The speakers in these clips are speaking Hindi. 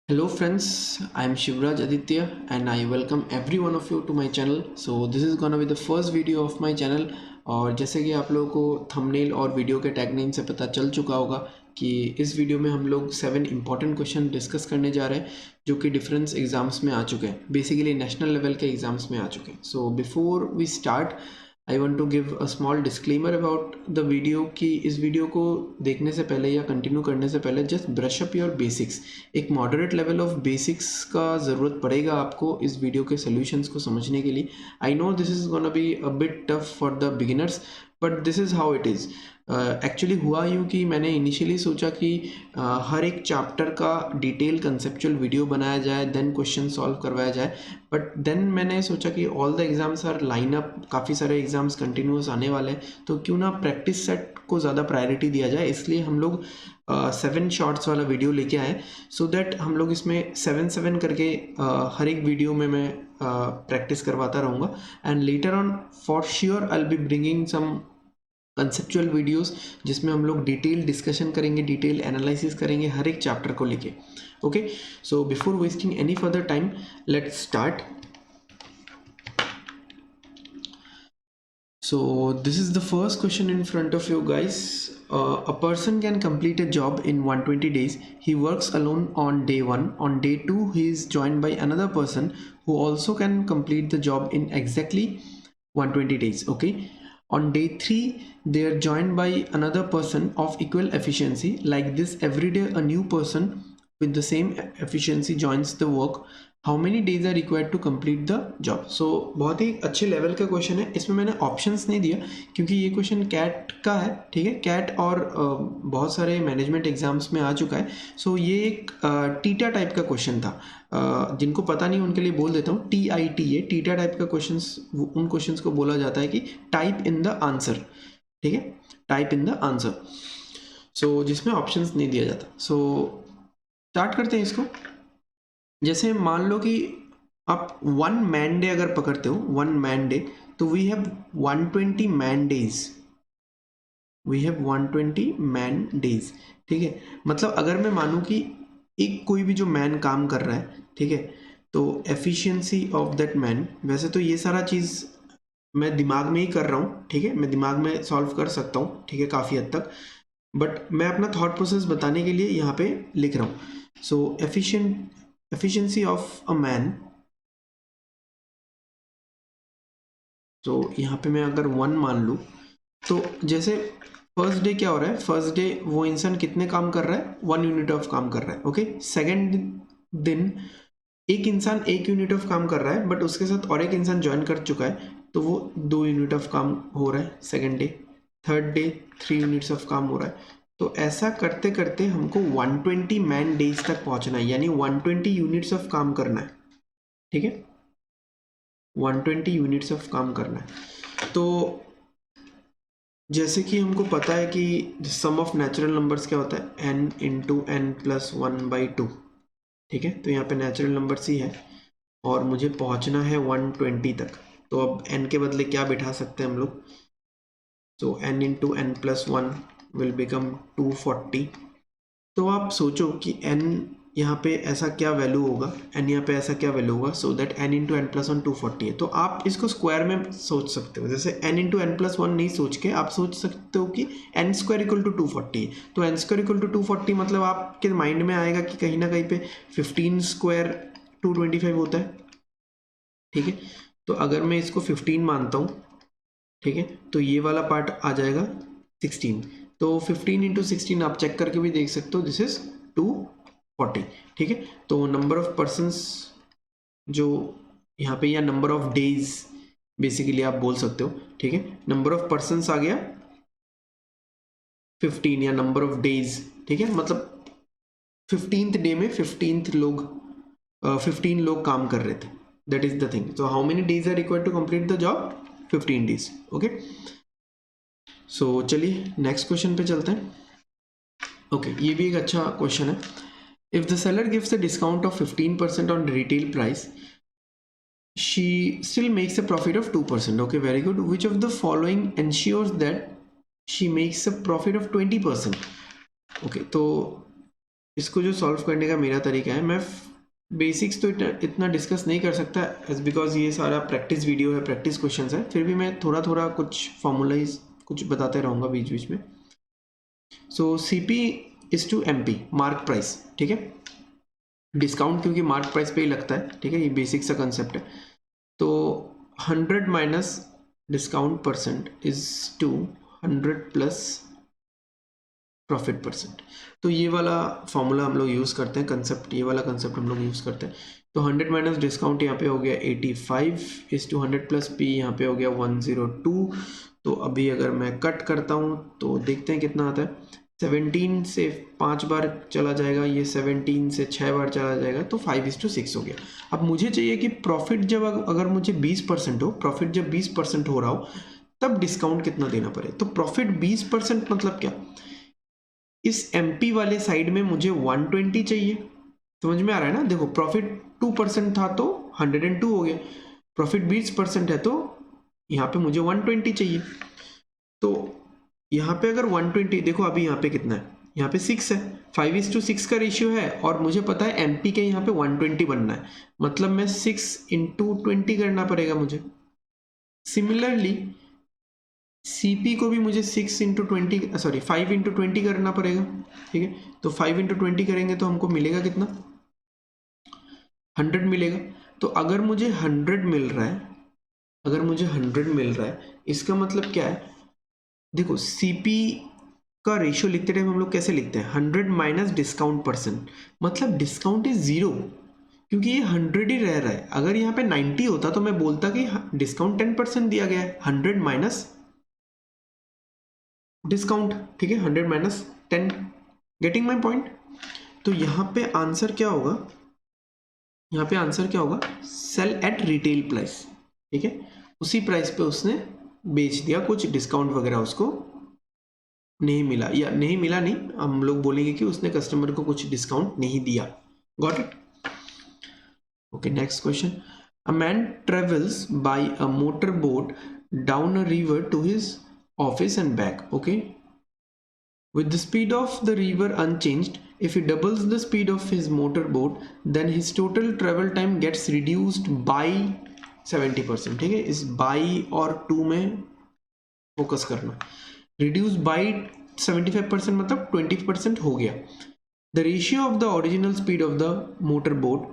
Hello friends, I am Shivraj Aditya and I welcome every one of you to my channel. So this is gonna be the first video of my channel और जैसे कि आप लोगों को थंबनेल और वीडियो के टैगनेम से पता चल चुका होगा कि इस वीडियो में हम लोग 7 इंपॉर्टेंट क्वेश्चन डिस्कस करने जा रहे हैं जो कि डिफरेंस एग्जाम्स में आ चुके हैं, बेसिकली नेशनल लेवल के एग्जाम्स में आ चुके हैं. So before we start I want to give a small disclaimer about the video कि इस वीडियो को देखने से पहले या कंटिन्यू करने से पहले just brush up your basics. एक मॉडरेट लेवल ऑफ बेसिक्स का ज़रूरत पड़ेगा आपको इस वीडियो के सोल्यूशंस को समझने के लिए. I know this is gonna be a bit tough for the beginners but this is how it is. Actually हुआ यूँ कि मैंने इनिशियली सोचा कि हर एक चैप्टर का डिटेल कंसेप्चुअल वीडियो बनाया जाए, देन क्वेश्चन सॉल्व करवाया जाए. बट देन मैंने सोचा कि all the exams are line up, काफ़ी सारे एग्ज़ाम्स कंटिन्यूस आने वाले हैं, तो क्यों ना प्रैक्टिस सेट को ज़्यादा प्रायोरिटी दिया जाए. इसलिए हम लोग 7 शॉर्ट्स वाला वीडियो लेके आए सो दैट हम लोग इसमें 7 करके हर एक वीडियो में मैं प्रैक्टिस करवाता रहूँगा. And later on for sure I will be bringing some conceptual videos जिसमें हम लोग डिटेल डिस्कशन करेंगे, डिटेल एनालिसिस करेंगे हर एक चैप्टर को लेके. Okay, so before wasting any further time let's start. So this is the first question in front of you guys. A person can complete a job in 120 days. He works alone on day 1. On day 2 he is joined by another person who also can complete the job in exactly 120 days. Okay, on day 3 they are joined by another person of equal efficiency. Like this, every day a new person with the same efficiency joins the work. How many days are required to complete the job. So बहुत ही अच्छे लेवल का क्वेश्चन है. इसमें मैंने ऑप्शंस नहीं दिया क्योंकि ये क्वेश्चन कैट का है. ठीक है, कैट और बहुत सारे मैनेजमेंट एग्जाम्स में आ चुका है. सो ये एक टीटा टाइप का क्वेश्चन था. जिनको पता नहीं उनके लिए बोल देता हूँ, TITA टीटा टाइप का क्वेश्चन. उन क्वेश्चन को बोला जाता है कि टाइप इन द आंसर. ठीक है, टाइप इन द आंसर. सो जिसमें ऑप्शंस नहीं दिया जाता. सो स्टार्ट करते हैं इसको. जैसे मान लो कि आप 1 मैन डे अगर पकड़ते हो, 1 मैन डे, तो we have 120 man days. We have 120 man days. ठीक है, मतलब अगर मैं मानूं कि एक कोई भी जो मैन काम कर रहा है, ठीक है, तो एफिशिएंसी ऑफ दैट मैन, वैसे तो ये सारा चीज़ मैं दिमाग में ही कर रहा हूँ. ठीक है, मैं दिमाग में सॉल्व कर सकता हूँ. ठीक है, काफ़ी हद तक, बट मैं अपना थॉट प्रोसेस बताने के लिए यहाँ पे लिख रहा हूँ. सो efficiency of a man. तो यहाँ पे मैं अगर 1 मान लूँ तो जैसे फर्स्ट डे क्या हो रहा है, फर्स्ट डे वो इंसान कितने काम कर रहा है, 1 यूनिट ऑफ काम कर रहा है. ओके, सेकेंड दिन एक इंसान 1 यूनिट ऑफ काम कर रहा है बट उसके साथ और एक इंसान ज्वाइन कर चुका है तो वो 2 यूनिट ऑफ काम हो रहा है second day. Third day 3 units of काम हो रहा है. तो ऐसा करते करते हमको 120 मैन डेज तक पहुंचना है, यानी 120 यूनिट्स ऑफ काम करना है. ठीक है, 120 यूनिट्स ऑफ काम करना है. तो जैसे कि हमको पता है कि सम ऑफ नेचुरल नंबर्स क्या होता है, n इंटू एन प्लस 1/2. ठीक है, तो यहाँ पे नेचुरल नंबर्स ही है और मुझे पहुँचना है 120 तक. तो अब n के बदले क्या बिठा सकते हैं हम लोग. So n into n plus 1 will become 240. तो आप सोचो कि n यहाँ पे ऐसा क्या वैल्यू होगा, n यहाँ पे ऐसा क्या वैल्यू होगा, so that n into n plus 1 240 है. तो आप इसको स्क्वायर में सोच सकते हो. जैसे n इंटू एन प्लस 1 नहीं सोच के आप सोच सकते हो कि n स्क्वायर इक्वल टू 240. तो n स्क्वायर इक्वल टू 240 मतलब आपके माइंड में आएगा कि कहीं ना कहीं पे 15 स्क्वायर 225 होता है. ठीक है, तो अगर मैं इसको 15 मानता हूँ, ठीक है, तो ये वाला पार्ट आ जाएगा 16. तो 15 इंटू 16 आप चेक करके भी देख सकते हो, दिस इज 240. ठीक है, तो नंबर ऑफ पर्सन्स जो यहाँ पे, या नंबर ऑफ डेज बेसिकली आप बोल सकते हो. ठीक है, नंबर ऑफ पर्सन्स आ गया 15 या नंबर ऑफ डेज. ठीक है, मतलब 15th डे में 15 लोग काम कर रहे थे. That is the thing. तो how many days are required to complete the job, 15 days. Okay, so चलिए नेक्स्ट क्वेश्चन पे चलते हैं. ओके, ये भी एक अच्छा क्वेश्चन है. If the seller gives a discount of 15% on retail price, she still makes a profit of 2%. Okay, very good. Which of the following ensures that she makes a profit of 20%? Okay, तो इसको जो सॉल्व करने का मेरा तरीका है, मैं बेसिक्स तो इतना डिस्कस नहीं कर सकता एज बिकॉज ये सारा प्रैक्टिस वीडियो है, प्रैक्टिस क्वेश्चंस है, फिर भी मैं थोड़ा थोड़ा कुछ फॉर्मूलाइज कुछ बताते रहूँगा बीच बीच में। So CP is to MP, mark price, ठीक है। डिस्काउंट क्योंकि मार्क प्राइस पे ही लगता है, ठीक है, ये बेसिक सा कंसेप्ट है। तो 100 minus discount percent is to 100 plus profit percent. तो ये वाला फॉर्मूला हम लोग यूज़ करते हैं, कंसेप्ट, ये वाला कंसेप्ट हम लोग यूज़ करते हैं। तो 100 माइनस डिस्काउंट यहाँ पे हो गया 85 इज टू 100 प्लस P, यहाँ पे हो गया 102। तो अभी अगर मैं कट करता हूँ तो देखते हैं कितना आता है। 17 से 5 बार चला जाएगा, ये 17 से 6 बार चला जाएगा, तो 5:6 हो गया। अब मुझे चाहिए कि प्रॉफिट जब अगर मुझे 20% हो, प्रॉफिट जब 20% हो रहा हो, तब डिस्काउंट कितना देना पड़े। तो प्रॉफिट 20% मतलब क्या, इस MP वाले साइड में मुझे 120 चाहिए। समझ में आ रहा है ना? देखो प्रॉफिट 2% था तो 102 हो गया, प्रॉफिट 20% है तो यहाँ पे मुझे 120 चाहिए। तो यहाँ पे अगर 120, देखो अभी यहाँ पे कितना है, यहाँ पे 6 है, 5:6 का रेशियो है, और मुझे पता है MP के यहाँ पे 120 बनना है, मतलब मैं 6 इंटू 20 करना पड़ेगा मुझे। सिमिलरली CP को भी मुझे 6 इंटू 20, सॉरी 5 इंटू 20 करना पड़ेगा, ठीक है। तो 5 इंटू 20 करेंगे तो हमको मिलेगा कितना, 100 मिलेगा। तो अगर मुझे 100 मिल रहा है, अगर मुझे 100 मिल रहा है, इसका मतलब क्या है, देखो CP का रेशियो लिखते टाइम हम लोग कैसे लिखते हैं, 100 माइनस डिस्काउंट परसेंट, मतलब डिस्काउंट इज 0, क्योंकि ये 100 ही रह रहा है। अगर यहाँ पे 90 होता तो मैं बोलता कि डिस्काउंट 10% दिया गया है, 100 माइनस डिस्काउंट, ठीक है, 100 माइनस 10। Getting my point? तो यहाँ पे आंसर क्या होगा, यहाँ पे आंसर क्या होगा, सेल एट रिटेल प्राइस, ठीक है, उसी प्राइस पे उसने बेच दिया, कुछ डिस्काउंट वगैरह उसको नहीं मिला, या नहीं मिला नहीं, हम लोग बोलेंगे कि उसने कस्टमर को कुछ डिस्काउंट नहीं दिया। Got it? Okay, next question. A man travels by a motor boat down a river to his office and back, okay, with the speed of the river unchanged. If he doubles the speed of his motorboat, then his total travel time gets reduced by 70%, ठीक है। इस by और to में फोकस करना, reduce by 75% मतलब 20% हो गया। The ratio of the original speed of the motorboat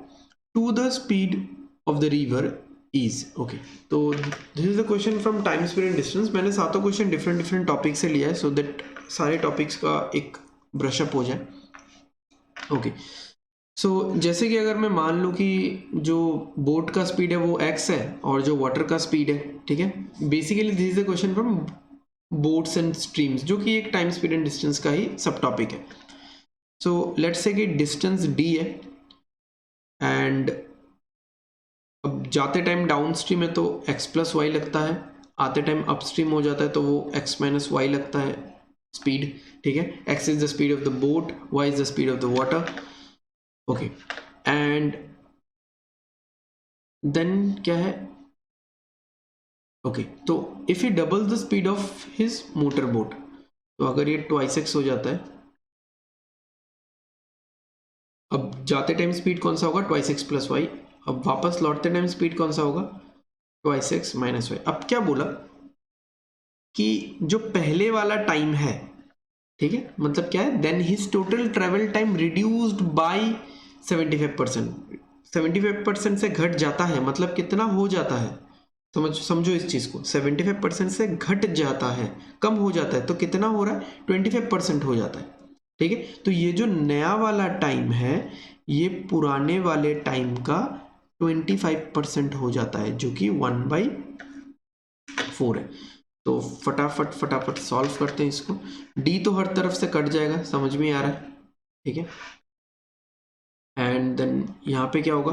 to the speed of the river is, okay, तो this is the question from time, speed and distance। मैंने सातों क्वेश्चन डिफरेंट डिफरेंट टॉपिक से लिया है, सो दैट सारे टॉपिक्स का एक ब्रशअप हो जाए। ओके, सो जैसे कि अगर मैं मान लूँ कि जो बोट का स्पीड है वो x है और जो वाटर का स्पीड है, ठीक है, basically this is the question from boats and streams, जो कि एक टाइम, स्पीड एंड डिस्टेंस का ही सब टॉपिक है। सो लेट्स से कि डिस्टेंस d है, एंड अब जाते टाइम डाउन स्ट्रीम है तो x प्लस वाई लगता है, आते टाइम अप स्ट्रीम हो जाता है तो वो x माइनस वाई लगता है स्पीड, ठीक है। x is the speed of the boat, y is the speed of the water, okay, and then क्या है, ओके, तो if he double the speed of his motor boat, तो अगर ये ट्वाइस एक्स हो जाता है, अब जाते टाइम स्पीड कौन सा होगा, ट्वाइस एक्स प्लस वाई, अब वापस लौटते टाइम स्पीड कौन सा होगा, ट्वाइस एक्स माइनस वाई। अब क्या बोला कि जो पहले वाला टाइम है, ठीक है, मतलब क्या है, then his total travel time reduced by 75%, 75% से घट जाता है, मतलब कितना हो जाता है, समझो इस चीज को, 75% से घट जाता है, कम हो जाता है, तो कितना हो रहा है, 25% हो जाता है, ठीक है। तो ये जो नया वाला टाइम है, ये पुराने वाले टाइम का 25% हो जाता है, जो कि 1/4 है। तो फटाफट फटाफट सॉल्व करते हैं इसको। डी तो हर तरफ से कट जाएगा, समझ में आ रहा है, ठीक है। एंड देन यहाँ पे क्या होगा,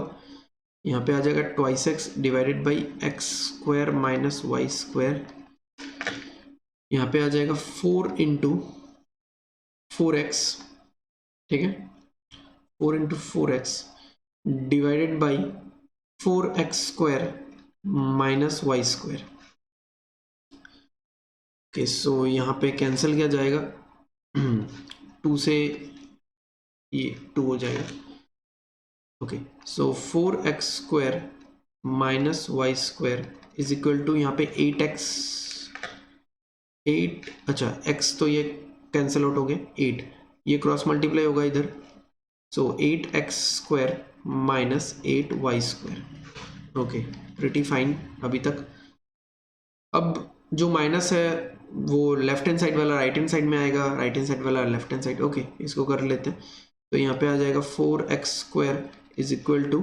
यहाँ पे आ जाएगा twice x divided by x square minus y square, यहाँ पे आ जाएगा 4 इंटू 4x, ठीक है, 4 into 4x divided by 4x square minus y square. Okay, so यहाँ पे कैंसिल किया जाएगा, 2 से ये 2 हो जाएगा। Okay, so 4x² minus y square is equal to, यहाँ पे 8x 8, अच्छा x तो ये कैंसिल आउट हो गया, 8 ये क्रॉस मल्टीप्लाई होगा इधर, सो 8x² minus 8y²। Okay, pretty fine अभी तक। अब जो माइनस है वो लेफ्ट हैंड साइड वाला राइट हैंड साइड में आएगा, राइट हैंड साइड वाला लेफ्ट हैंड साइड। ओके, इसको कर लेते हैं। तो यहाँ पे आ जाएगा 4x² is equal to,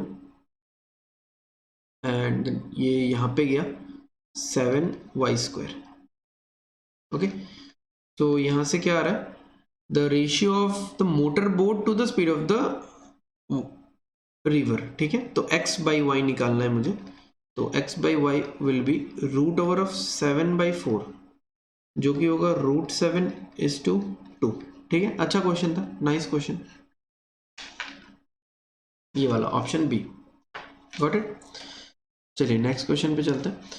and ये यहाँ पे गया 7y²। ओके, तो यहाँ से क्या आ रहा है, the ratio of the motor boat to the speed of the river. ठीक है, तो x/y निकालना है मुझे, तो x/y will be √over of 7/4, जो कि होगा √7:2। ठीक है, अच्छा क्वेश्चन था, नाइस क्वेश्चन, ये वाला ऑप्शन बी, गॉट इट। चलिए नेक्स्ट क्वेश्चन पे चलते हैं।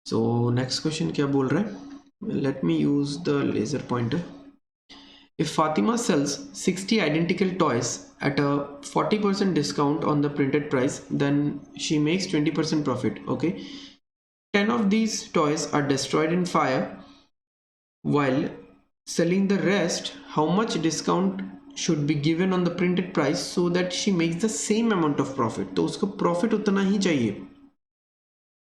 सो नेक्स्ट क्वेश्चन क्या बोल रहा है, let me use the laser pointer. If Fatima sells 60 identical toys at a 40% discount on the printed price, then she makes 20% profit. Okay, 10 of these toys are destroyed in fire. While selling the rest, how much discount should be given on the printed price so that she makes the same amount of profit? तो उसको प्रॉफिट उतना ही चाहिए,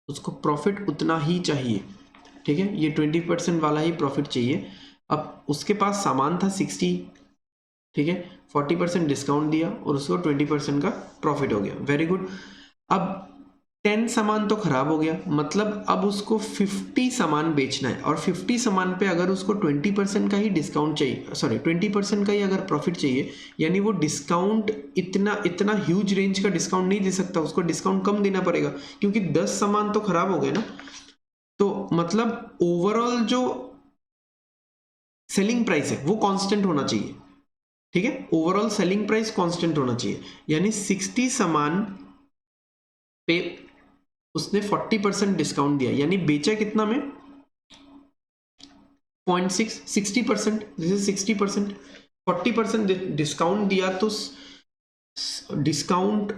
उसको प्रॉफिट उतना ही चाहिए। ठीक है, ये 20% वाला ही प्रॉफिट चाहिए। अब उसके पास सामान था 60, ठीक है, 40% डिस्काउंट दिया और उसको 20% का प्रॉफिट हो गया, वेरी गुड। अब 10 सामान तो खराब हो गया, मतलब अब उसको 50 सामान बेचना है, और 50 सामान पे अगर उसको 20% का ही डिस्काउंट चाहिए, सॉरी 20% का ही अगर प्रॉफिट चाहिए, यानी वो डिस्काउंट इतना ह्यूज रेंज का डिस्काउंट नहीं दे सकता, उसको डिस्काउंट कम देना पड़ेगा, क्योंकि 10 सामान तो खराब हो गए ना। तो मतलब ओवरऑल जो सेलिंग प्राइस है वो कांस्टेंट होना चाहिए। ठीक है, ओवरऑल सेलिंग प्राइस कांस्टेंट होना चाहिए, यानी 60 सामान पे उसने 40% डिस्काउंट दिया, यानी बेचा कितना में 0.6, 60%, दिस इज 60%। 40% डिस्काउंट दिया तो डिस्काउंट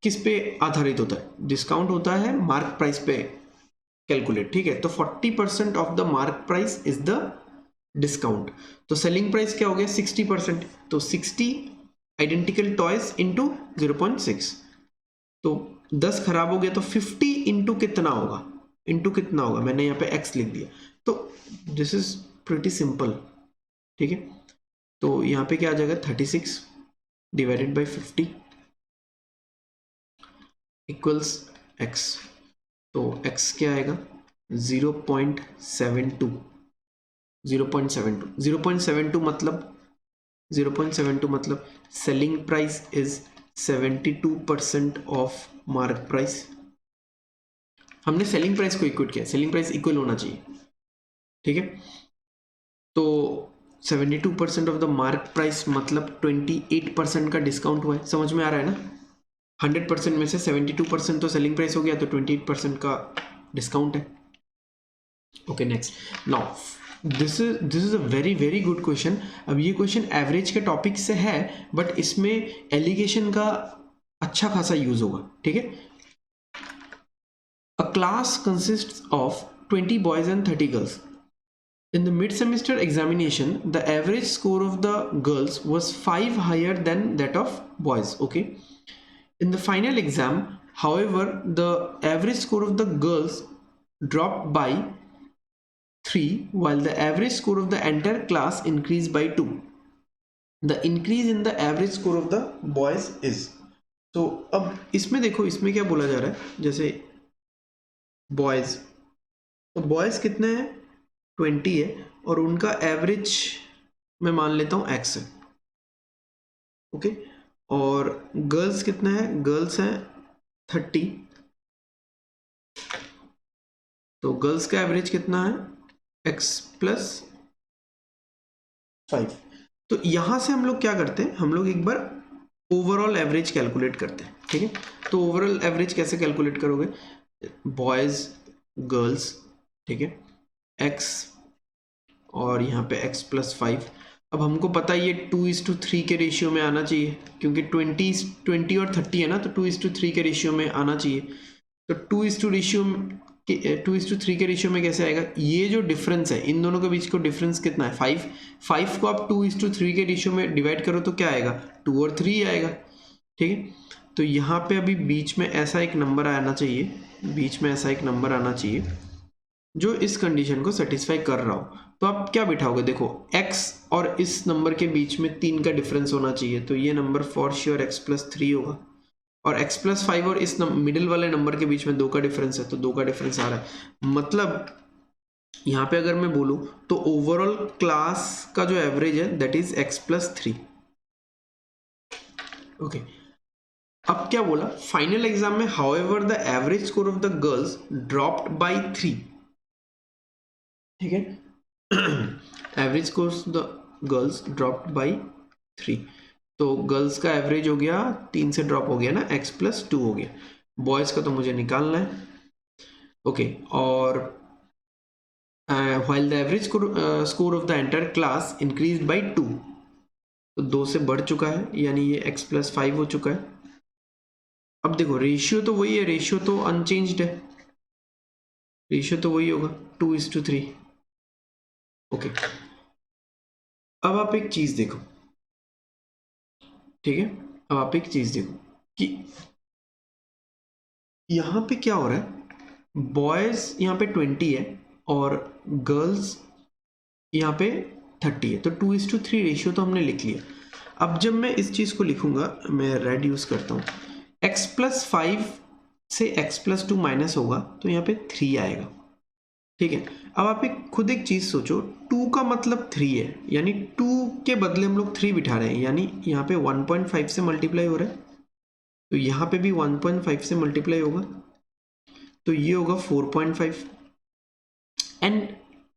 किस पे आधारित होता है, डिस्काउंट होता है मार्क प्राइस पे कैलकुलेट। ठीक है, तो 40% of the mark price is the discount. तो सेलिंग प्राइस क्या हो गया 60%, तो 60 आइडेंटिकल टॉयज इंटू 0.6, तो 10 खराब हो गया, तो 50 इंटू कितना होगा, इंटू कितना होगा, मैंने यहाँ पे x लिख दिया। तो दिस इज प्रिटी सिंपल। ठीक है, तो यहाँ पे क्या आ जाएगा 36 डिवाइडेड बाई 50 इक्वल्स x, तो x क्या आएगा 0.72, 0.72 मतलब 0.72 मतलब selling price is 72% of mark price. हमने सेलिंग प्राइस को इक्वल किया, सेलिंग प्राइस इक्वल होना चाहिए। ठीक है, तो 72% ऑफ द मार्क प्राइस मतलब 28% का डिस्काउंट हुआ है, समझ में आ रहा है ना। 100% में से 72% तो सेलिंग प्राइस हो गया, तो 28% का डिस्काउंट है। Okay, next now this is a very good question. अब ये क्वेश्चन एवरेज के टॉपिक से है, बट इसमें एलिगेशन का अच्छा खासा यूज होगा। ठीक है, अ class consists of 20 boys and 30 girls. In the mid-semester examination, the average score of the girls was 5 higher than that of boys. Okay. In the final exam, however, the average score of the girls dropped by 3, while the average score of the entire class increased by 2. The increase in the average score of the boys is. So अब इसमें देखो, इसमें क्या बोला जा रहा है, जैसे boys, तो boys कितने हैं 20 है, और उनका एवरेज मैं मान लेता हूं x है। ओके, और गर्ल्स कितना है, गर्ल्स हैं 30, तो गर्ल्स का एवरेज कितना है x प्लस 5। तो यहां से हम लोग क्या करते हैं, हम लोग एक बार ओवरऑल एवरेज कैलकुलेट करते हैं। ठीक है, तो ओवरऑल एवरेज कैसे कैलकुलेट करोगे, बॉयज गर्ल्स, ठीक है, x और यहाँ पे x प्लस 5। अब हमको पता है ये 2:3 के रेशियो में आना चाहिए, क्योंकि 20 और 30 है ना, तो 2:3 के रेशियो में आना चाहिए। तो 2:3 के रेशियो में कैसे आएगा? ये जो डिफरेंस है इन दोनों के बीच को डिफरेंस कितना है? 5 को आप 2:3 के रेशियो में डिवाइड करो तो क्या आएगा? 2 और 3 आएगा। ठीक है, तो यहाँ पे अभी बीच में ऐसा एक नंबर आना चाहिए, बीच में ऐसा एक नंबर आना चाहिए जो इस कंडीशन को सेटिस्फाई कर रहा हो। तो आप क्या बिठाओगे? देखो x और इस नंबर के बीच में 3 का डिफरेंस होना चाहिए, तो ये नंबर फॉर श्योर x+3 होगा, और x+5 और इस मिडिल वाले नंबर के बीच में 2 का डिफरेंस है, तो 2 का डिफरेंस आ रहा है। मतलब यहाँ पे अगर मैं बोलूँ तो ओवरऑल क्लास का जो एवरेज है दैट इज x+3। ओके, अब क्या बोला? फाइनल एग्जाम में however the average score of the girls dropped by 3। ठीक है, average score the girls dropped by 3, तो गर्ल्स का एवरेज हो गया 3 से ड्रॉप हो गया ना, x+2 हो गया। बॉयज का तो मुझे निकालना है। ओके, और while the average score of the entire class increased by 2, तो 2 से बढ़ चुका है, यानी ये x+5 हो चुका है। अब देखो रेशियो तो वही है, रेशियो तो अनचेंज्ड है, रेशियो तो वही होगा 2:3। ओके, अब आप एक चीज देखो, ठीक है, अब आप एक चीज देखो कि यहां पे क्या हो रहा है। बॉयज यहाँ पे 20 है और गर्ल्स यहाँ पे 30 है, तो 2:3 रेशियो तो हमने लिख लिया। अब जब मैं इस चीज को लिखूंगा, मैं रेड यूज करता हूँ, x+5 से x+2 माइनस होगा तो यहाँ पे 3 आएगा। ठीक है, अब आप खुद एक चीज सोचो, 2 का मतलब 3 है, यानी 2 के बदले हम लोग 3 बिठा रहे हैं, यानी यहाँ पे 1.5 से मल्टीप्लाई हो रहा है, तो यहाँ पे भी 1.5 से मल्टीप्लाई होगा, तो ये होगा 4.5। And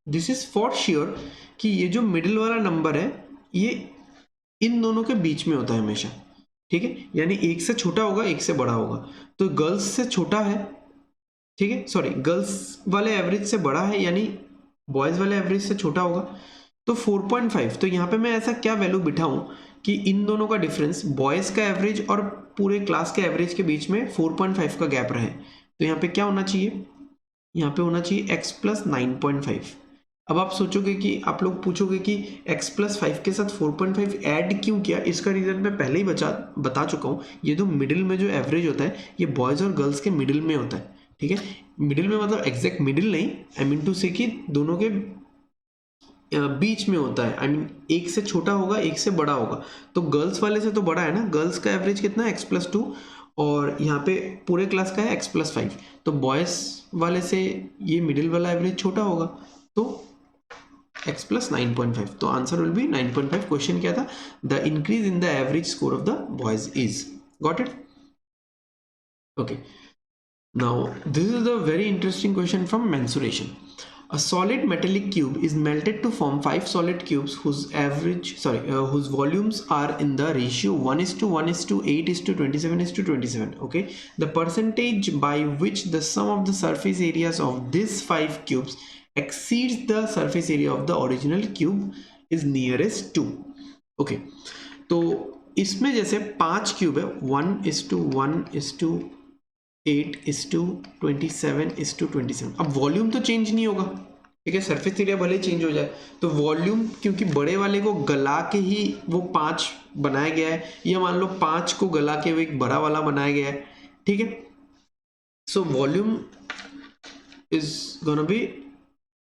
this is for sure कि ये जो मिडिल वाला नंबर है ये इन दोनों के बीच में होता है हमेशा। ठीक है, यानी एक से छोटा होगा, एक से बड़ा होगा, तो गर्ल्स से छोटा है, ठीक है, सॉरी गर्ल्स वाले एवरेज से बड़ा है, यानी बॉयज वाले एवरेज से छोटा होगा, तो 4.5। तो यहाँ पे मैं ऐसा क्या वैल्यू बिठाऊं कि इन दोनों का डिफरेंस, बॉयज का एवरेज और पूरे क्लास के एवरेज के बीच में 4.5 का गैप रहे। तो यहाँ पे क्या होना चाहिए? यहाँ पे होना चाहिए x+9.5। अब आप सोचोगे कि आप लोग पूछोगे कि x+5 के साथ 4.5 ऐड क्यों किया? इसका रीजन मैं पहले ही बता चुका हूँ। ये जो मिडिल में जो एवरेज होता है ये बॉयज और गर्ल्स के मिडिल में होता है। ठीक है, मिडिल में मतलब एग्जैक्ट मिडिल नहीं, आई मीन टू से कि दोनों के बीच में होता है, आई मीन एक से छोटा होगा, एक से बड़ा होगा, तो गर्ल्स वाले से तो बड़ा है ना। गर्ल्स का एवरेज कितना है? x+2, और यहाँ पे पूरे क्लास का है x+5, तो बॉयज वाले से ये मिडिल वाला एवरेज छोटा होगा, तो x+9.5, तो आंसर विल बी 9.5। क्वेश्चन क्या था? The increase in the average score of the boys is, got it? Okay, now this is a very interesting question from mensuration. A solid metallic cube is melted to form 5 solid cubes whose whose volumes are in the ratio 1:1:8:27:27. Okay, the percentage by which the sum of the surface areas of these 5 cubes exceeds the surface area of the original cube is nearest to. Okay, तो इसमें जैसे 5 क्यूब है, 1:1:8:27:27। अब वॉल्यूम तो चेंज नहीं होगा, ठीक है, सरफेस एरिया भले चेंज हो जाए, तो वॉल्यूम क्योंकि बड़े वाले को गला के ही वो 5 बनाया गया है, या मान लो 5 को गला के वो एक बड़ा वाला बनाया गया है। ठीक है, so volume is gonna be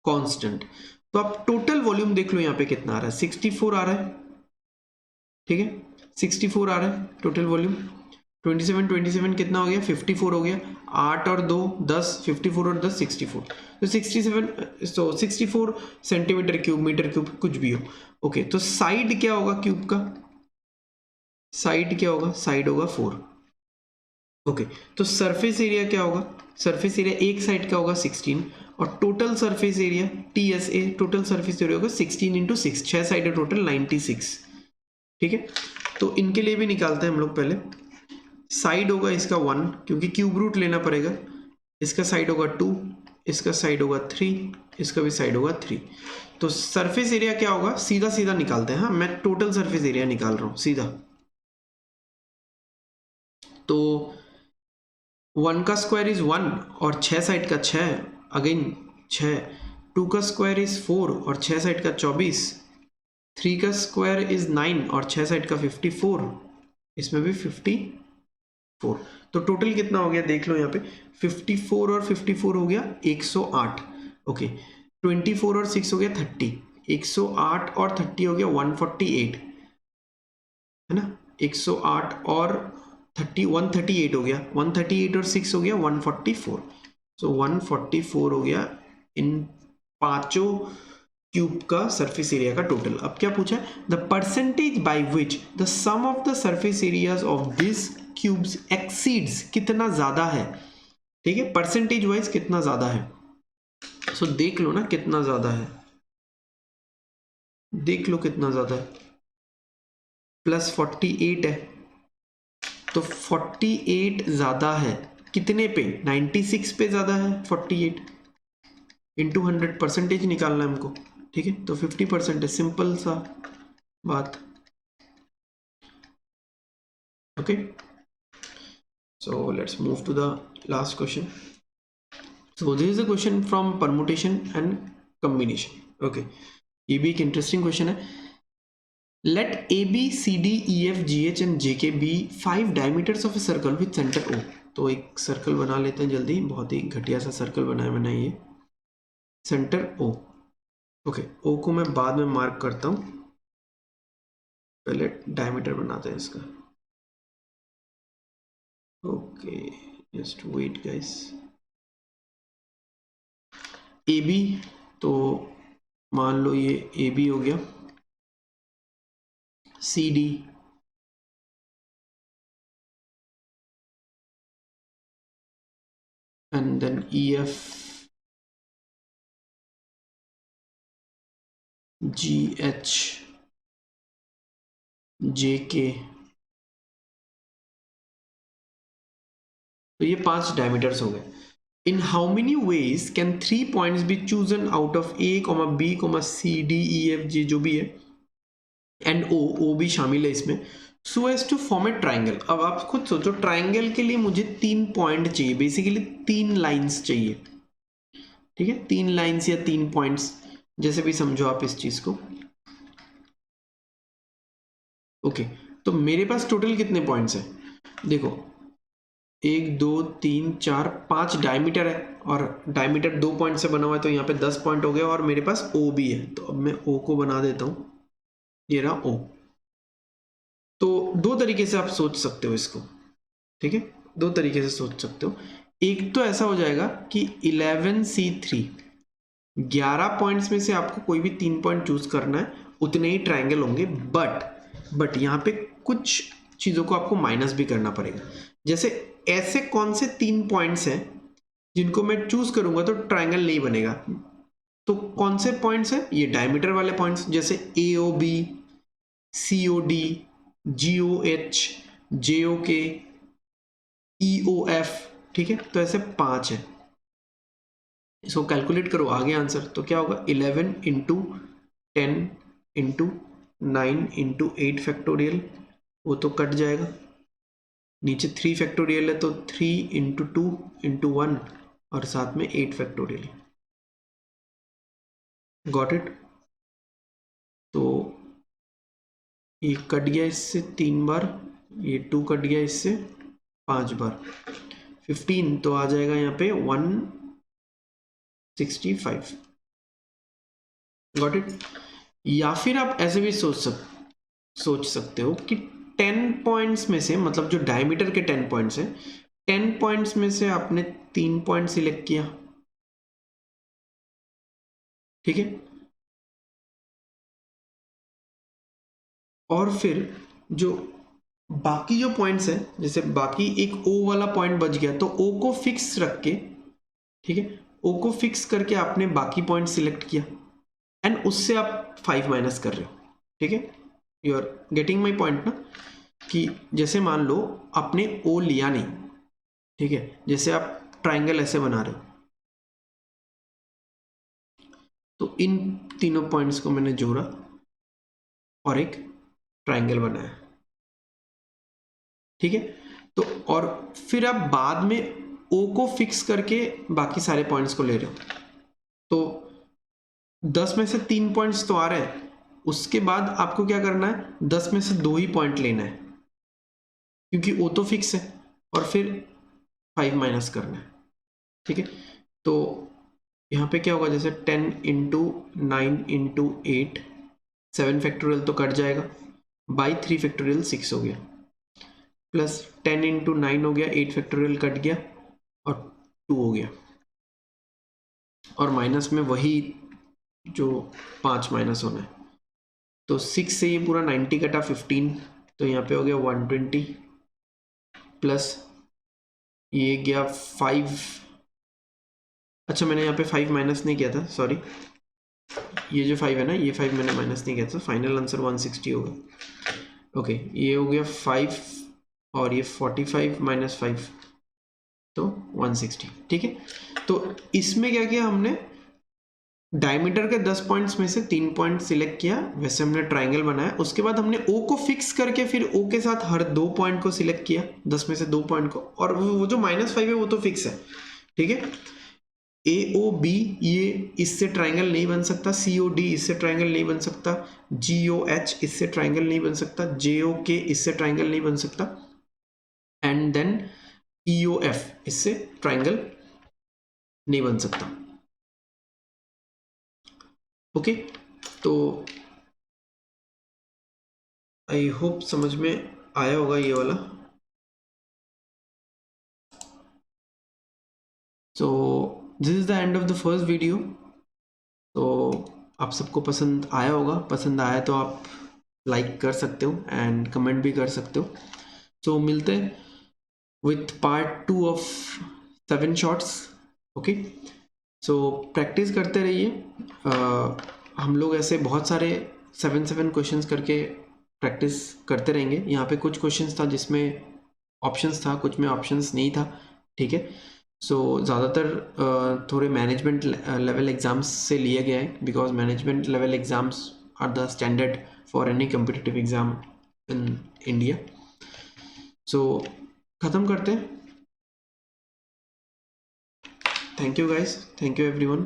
constant. तो आप टोटल वॉल्यूम देख लो यहाँ पे कितना आ रहा है, 64 आ रहा है। ठीक है, 64 आ रहा है टोटल वॉल्यूम। 27 कितना हो गया? 54 हो गया। 8 और 2 10, 54 और 10 64, तो 64 सेंटीमीटर क्यूब, मीटर क्यूब, कुछ भी हो। ओके, तो साइड क्या होगा क्यूब का? साइड क्या होगा? साइड होगा 4। ओके, तो सरफेस एरिया क्या होगा? सरफेस एरिया एक साइड का होगा 16, और total surface area TSA, total surface area होगा 16 × 6, 6 साइड है टोटल 96। ठीक है, तो इनके लिए भी निकालते हैं हम लोग। पहले साइड होगा इसका 1, क्योंकि क्यूब रूट लेना पड़ेगा। इसका साइड होगा 2, इसका साइड होगा 3, इसका भी साइड होगा 3। तो सरफेस एरिया क्या होगा, सीधा सीधा निकालते हैं। हाँ, मैं टोटल सरफेस एरिया निकाल रहा हूँ सीधा। तो 1 का स्क्वायर इज 1 और 6 साइड का 6, अगेन 6। 2 का स्क्वायर इज 4 और 6 साइड का 24। 3 का स्क्वायर इज 9 और 6 साइड का 54, इसमें भी 54। तो टोटल कितना हो गया देख लो यहाँ पे, 54 और 54 हो गया 108। ओके, 24 और 6 हो गया 30, 108 और 30 हो गया 148, है ना। 108 और 30 138 हो गया, 138 और 6 हो गया 144। सो 144 हो गया इन पांचों क्यूब का सरफेस एरिया का टोटल। अब क्या पूछा है, the percentage by which the sum of the surface areas of this cubes exceeds, कितना ज्यादा है, ठीक है, परसेंटेज वाइज कितना ज्यादा है। सो देख लो ना कितना ज्यादा है, देख लो कितना ज्यादा है, +48 है। तो 48 ज्यादा है कितने पे, 96 पे ज्यादा है 48 इंटू 100, परसेंटेज निकालना है हमको, ठीक है। तो 50% है, सिंपल सा बात। Okay, so let's move to the last question. So this is a question from permutation and combination. Okay, ये भी एक इंटरेस्टिंग क्वेश्चन है। Let AB, CD, EF, GH and JK be 5 diameters of a circle with center O. तो एक सर्कल बना लेते हैं जल्दी, बहुत ही घटिया सा सर्कल बनाया मैंने ये, सेंटर O। ओके, O को मैं बाद में मार्क करता हूँ, पहले डायमीटर बनाते हैं इसका। Okay, just wait guys. AB, तो मान लो ये AB हो गया, CD, and then EF, GH, JK। तो ये 5 डायमीटर्स हो गए। In how many ways can 3 points be chosen out of A, B, C, D, E, F, G जो भी है, and O भी शामिल है इसमें, so as to form a triangle। अब आप खुद सोचो, ट्राइंगल के लिए मुझे 3 पॉइंट चाहिए, बेसिकली 3 लाइंस चाहिए, ठीक है, 3 लाइंस या 3 पॉइंट्स, जैसे भी समझो आप इस चीज को। ओके, तो मेरे पास टोटल कितने पॉइंट्स हैं, देखो 1 2 3 4 5 डायमीटर है, और डायमीटर 2 पॉइंट से बना हुआ है, तो यहाँ पे 10 पॉइंट हो गया, और मेरे पास O भी है। तो अब मैं O को बना देता हूँ, ये रहा O। तो दो तरीके से आप सोच सकते हो इसको, ठीक है, दो तरीके से सोच सकते हो। एक तो ऐसा हो जाएगा कि 11C3, 11 पॉइंट्स में से आपको कोई भी 3 पॉइंट चूज करना है, उतने ही ट्राइंगल होंगे, बट यहाँ पे कुछ चीजों को आपको माइनस भी करना पड़ेगा। जैसे ऐसे कौन से 3 पॉइंट्स हैं जिनको मैं चूज करूंगा तो ट्राइंगल नहीं बनेगा, तो कौन से पॉइंट्स हैं, ये डायमीटर वाले पॉइंट्स, जैसे AOB, COD, GOH, JOK, EOF, ठीक है। तो ऐसे 5 है, इसको कैलकुलेट करो, आगे आंसर तो क्या होगा, 11 इंटू 10 इंटू 9 इंटू 8 फैक्टोरियल, वो तो कट जाएगा, नीचे 3 फैक्टोरियल है तो 3 इंटू 2 इंटू 1 और साथ में 8 फैक्टोरियल। Got it. तो ये कट गया इससे 3 बार, ये 2 कट गया इससे 5 बार, 15, तो आ जाएगा यहाँ पे 165। Got it. या फिर आप ऐसे भी सोच सकते हो कि 10 पॉइंट्स में से, मतलब जो डायमीटर के 10 पॉइंट्स हैं, 10 पॉइंट्स में से आपने 3 पॉइंट सिलेक्ट किया, ठीक है, और फिर जो बाकी जो पॉइंट्स हैं, जैसे बाकी एक O वाला पॉइंट बच गया, तो O को फिक्स रख के, ठीक है, O को फिक्स करके आपने बाकी पॉइंट सिलेक्ट किया, एंड उससे आप 5 माइनस कर रहे हो, ठीक है। You are getting my point ना, कि जैसे मान लो आपने O लिया नहीं, ठीक है, जैसे आप ट्राइंगल ऐसे बना रहे हो, तो इन तीनों पॉइंट्स को मैंने जोड़ा और एक ट्राइंगल बनाया, ठीक है। तो और फिर आप बाद में O को फिक्स करके बाकी सारे पॉइंट्स को ले रहे हो, तो 10 में से 3 पॉइंट्स तो आ रहे हैं, उसके बाद आपको क्या करना है, 10 में से 2 ही पॉइंट लेना है क्योंकि O तो फिक्स है, और फिर 5 माइनस करना है, ठीक है। तो यहाँ पे क्या होगा, जैसे 10 इंटू 9 इंटू 8, 7 फैक्टोरियल तो कट जाएगा, बाई 3 फैक्टोरियल 6 हो गया, प्लस 10 इंटू 9 हो गया, 8 फैक्टोरियल कट गया और 2 हो गया, और माइनस में वही जो 5 माइनस होना है, तो 6 से ये पूरा 90 कटा 15, तो यहाँ पे हो गया 120, प्लस ये गया 5, अच्छा मैंने यहाँ पे 5 माइनस नहीं किया था, सॉरी, ये जो 5 है ना, ये 5 मैंने माइनस नहीं किया था, फाइनल आंसर 160 होगा। ओके, ये हो गया 5 और ये 45 माइनस 5, तो 160, ठीक है। तो इसमें क्या किया हमने, डायमीटर के 10 पॉइंट्स में से 3 पॉइंट सिलेक्ट किया, वैसे हमने ट्राइंगल बनाया, उसके बाद हमने O को फिक्स करके फिर O के साथ हर 2 पॉइंट को सिलेक्ट किया, 10 में से 2 पॉइंट को, और वो जो -5 है वो तो फिक्स है, ठीक है। AOB ये इससे ट्राइंगल नहीं बन सकता, COD इससे ट्राइंगल नहीं बन सकता, GOH इससे ट्राइंगल नहीं बन सकता, JOK इससे ट्राइंगल नहीं बन सकता, एंड देन EOF इससे ट्राइंगल नहीं बन सकता, ओके। तो आई होप समझ में आया होगा ये वाला। So this is the end of the first video. तो आप सबको पसंद आया होगा, पसंद आया तो आप लाइक कर सकते हो एंड कमेंट भी कर सकते हो। सो मिलते हैं with part 2 of 7 shorts, okay. So practice करते रहिए, हम लोग ऐसे बहुत सारे 7 क्वेश्चंस करके प्रैक्टिस करते रहेंगे। यहाँ पे कुछ क्वेश्चंस था जिसमें ऑप्शंस था, कुछ में ऑप्शंस नहीं था, ठीक है। सो ज़्यादातर थोड़े मैनेजमेंट लेवल एग्ज़ाम्स से लिए गए हैं, because management level exams are the standard for any competitive exam in India. So ख़त्म करते हैं। Thank you guys, thank you everyone.